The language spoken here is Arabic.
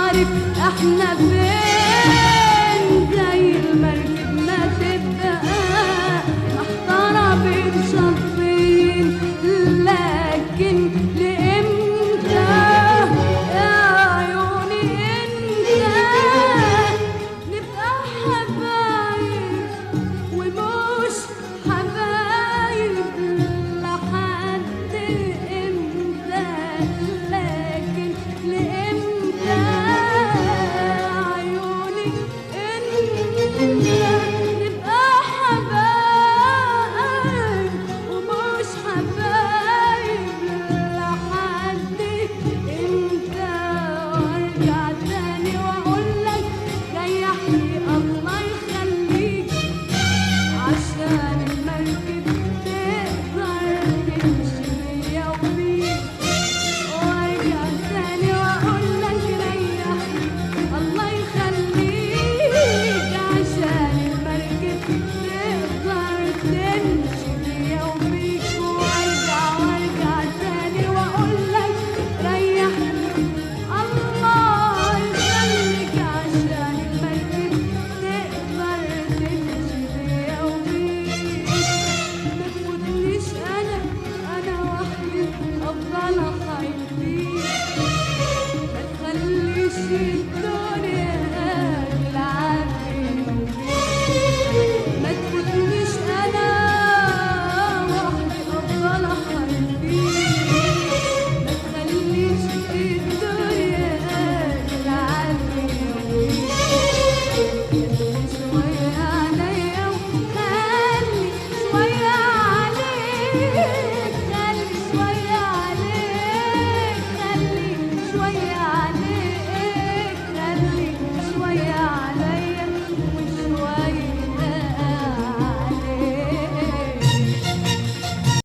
عارف احنا فين، زي المركب ما تبقى محتارة بين شطين، لكن لإمتى يا عيوني انت نبقى حبايب ومش حبايب لحد امتى، لكن لامتى عيوني انت نبقى حبايب ومش حبايب لحد امتى. وارجع تاني واقولك ريحني الله يخليك، عشان المركب تقدر تمشي بيا وبيك. وارجع تاني واقولك ريحني الله يخليك، عشان المركب تقدر تمشي بيا وبيك. وارجع تاني واقولك ريحني الله يخليك، عشان المركب تقدر تمشي بيا وبيك. متفوتنيش انا وحدي افضل اخايف فيك، ما تخليش